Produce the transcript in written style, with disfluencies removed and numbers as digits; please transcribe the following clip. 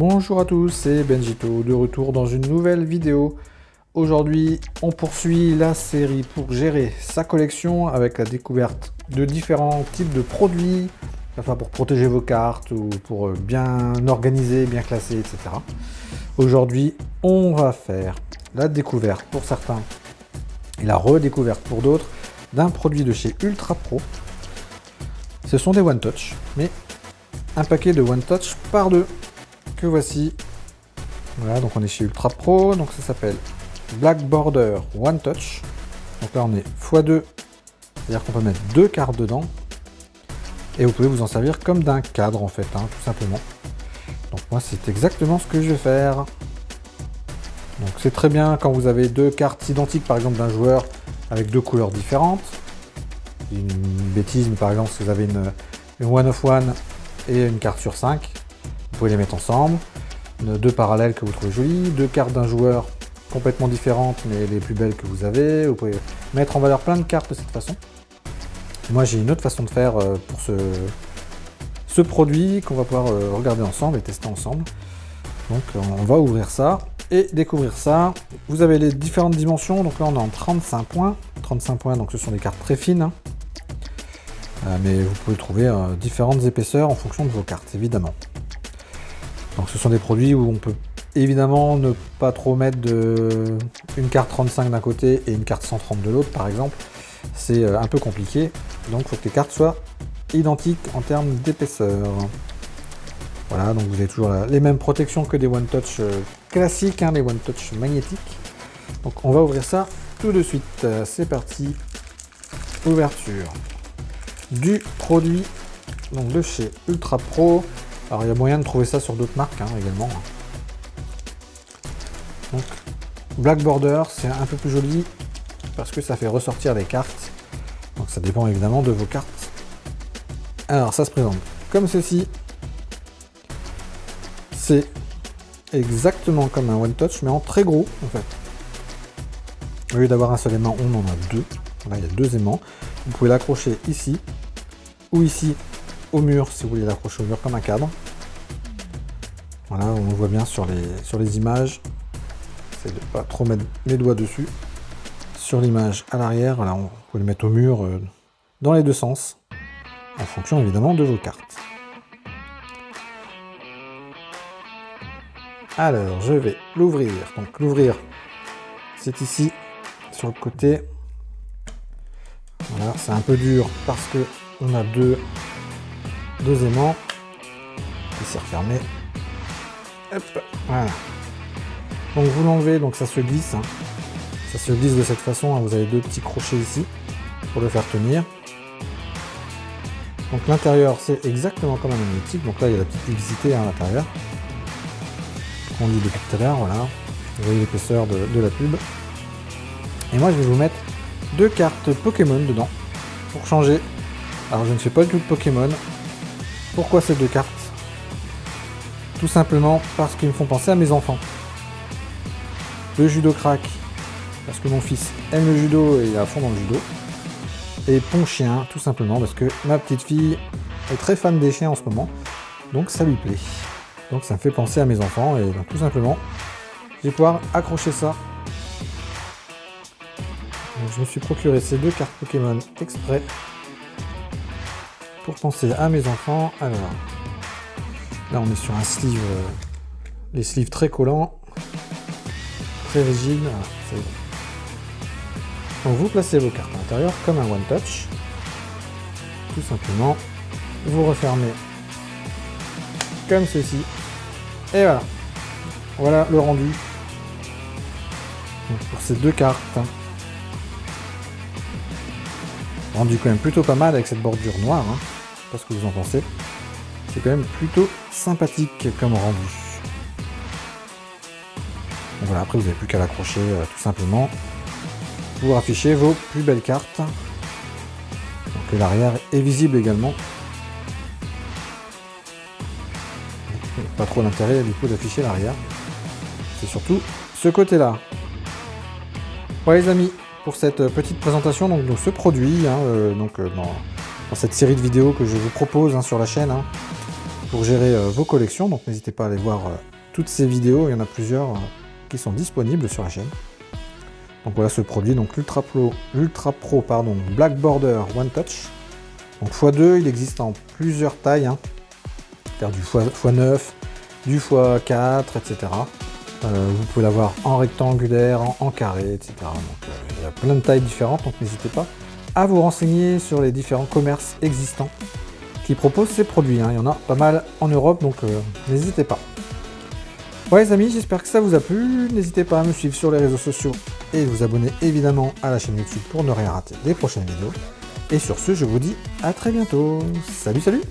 Bonjour à tous, c'est Benjito, de retour dans une nouvelle vidéo. Aujourd'hui, on poursuit la série pour gérer sa collection avec la découverte de différents types de produits, enfin pour protéger vos cartes ou pour bien organiser, bien classer, etc. Aujourd'hui, on va faire la découverte pour certains et la redécouverte pour d'autres d'un produit de chez Ultra Pro. Ce sont des One Touch, mais un paquet de One Touch par deux. Que voici. Voilà, donc on est chez Ultra Pro, donc ça s'appelle Black Border One Touch. Donc là on est x2, c'est-à-dire qu'on peut mettre deux cartes dedans. Et vous pouvez vous en servir comme d'un cadre en fait, hein, tout simplement. Donc moi c'est exactement ce que je vais faire. Donc c'est très bien quand vous avez deux cartes identiques par exemple d'un joueur avec deux couleurs différentes. Une bêtise, mais par exemple si vous avez une one of one et une carte sur 5, vous pouvez les mettre ensemble. Deux parallèles que vous trouvez jolies, deux cartes d'un joueur complètement différentes mais les plus belles que vous avez. Vous pouvez mettre en valeur plein de cartes de cette façon. Moi j'ai une autre façon de faire pour ce produit qu'on va pouvoir regarder ensemble et tester ensemble. Donc on va ouvrir ça et découvrir ça. Vous avez les différentes dimensions, donc là on est en 35 points. 35 points, donc ce sont des cartes très fines. Mais vous pouvez trouver différentes épaisseurs en fonction de vos cartes, évidemment. Donc ce sont des produits où on peut évidemment ne pas trop mettre une carte 35 d'un côté et une carte 130 de l'autre, par exemple. C'est un peu compliqué, donc il faut que les cartes soient identiques en termes d'épaisseur. Voilà, donc vous avez toujours les mêmes protections que des One Touch classiques, hein, les One Touch magnétiques. Donc on va ouvrir ça tout de suite. C'est parti. Ouverture du produit donc de chez Ultra Pro. Alors il y a moyen de trouver ça sur d'autres marques hein, également. Donc Black Border, c'est un peu plus joli parce que ça fait ressortir les cartes. Donc ça dépend évidemment de vos cartes. Alors ça se présente comme ceci. C'est exactement comme un One Touch mais en très gros en fait. Au lieu d'avoir un seul aimant, on en a deux. Là il y a deux aimants. Vous pouvez l'accrocher ici ou ici au mur si vous voulez l'accrocher au mur comme un cadre. Voilà, on le voit bien sur les images. J'essaie de ne pas trop mettre mes doigts dessus. Sur l'image à l'arrière, voilà, on peut le mettre au mur dans les deux sens, en fonction évidemment de vos cartes. Alors, je vais l'ouvrir. Donc l'ouvrir, c'est ici, sur le côté. Voilà, c'est un peu dur parce que on a deux aimants. Et c'est refermé. Hop, voilà. Donc vous l'enlevez, donc ça se glisse. Hein. Ça se glisse de cette façon. Hein. Vous avez deux petits crochets ici pour le faire tenir. Donc l'intérieur, c'est exactement comme un magnétique. Donc là, il y a la petite publicité à l'intérieur. On lit depuis tout à l'heure, voilà. Vous voyez l'épaisseur de la pub. Et moi, je vais vous mettre deux cartes Pokémon dedans pour changer. Alors, je ne fais pas du tout de Pokémon. Pourquoi ces deux cartes? Tout simplement parce qu'ils me font penser à mes enfants. Le judo crack, parce que mon fils aime le judo et il est à fond dans le judo. Et Ponchien, tout simplement parce que ma petite fille est très fan des chiens en ce moment. Donc ça lui plaît. Donc ça me fait penser à mes enfants et donc tout simplement, je vais pouvoir accrocher ça. Donc je me suis procuré ces deux cartes Pokémon exprès pour penser à mes enfants. Alors, là on est sur un sleeve, les sleeves très collants, très rigides. Donc vous placez vos cartes à l'intérieur comme un One Touch. Tout simplement, vous refermez comme ceci. Et voilà. Voilà le rendu. Donc pour ces deux cartes. Rendu quand même plutôt pas mal avec cette bordure noire. Hein. Je sais pas ce que vous en pensez. C'est quand même plutôt sympathique comme rendu. Donc voilà, après vous n'avez plus qu'à l'accrocher tout simplement pour afficher vos plus belles cartes. Donc l'arrière est visible également. Pas trop l'intérêt du coup d'afficher l'arrière. C'est surtout ce côté-là. Voilà les amis, pour cette petite présentation donc, de ce produit, hein, dans cette série de vidéos que je vous propose hein, sur la chaîne. Hein, pour gérer vos collections. Donc n'hésitez pas à aller voir toutes ces vidéos, il y en a plusieurs qui sont disponibles sur la chaîne. Donc voilà ce produit, donc l'Ultra Pro Black Border One Touch. Donc x2, il existe en plusieurs tailles, hein. Faire du x9, du x4, etc. Vous pouvez l'avoir en rectangulaire, en carré, etc. Donc il y a plein de tailles différentes, donc n'hésitez pas à vous renseigner sur les différents commerces existants qui proposent ces produits, hein. Il y en a pas mal en Europe, donc n'hésitez pas. Ouais les amis, j'espère que ça vous a plu. N'hésitez pas à me suivre sur les réseaux sociaux et vous abonner évidemment à la chaîne YouTube pour ne rien rater des prochaines vidéos. Et sur ce, je vous dis à très bientôt. Salut, salut!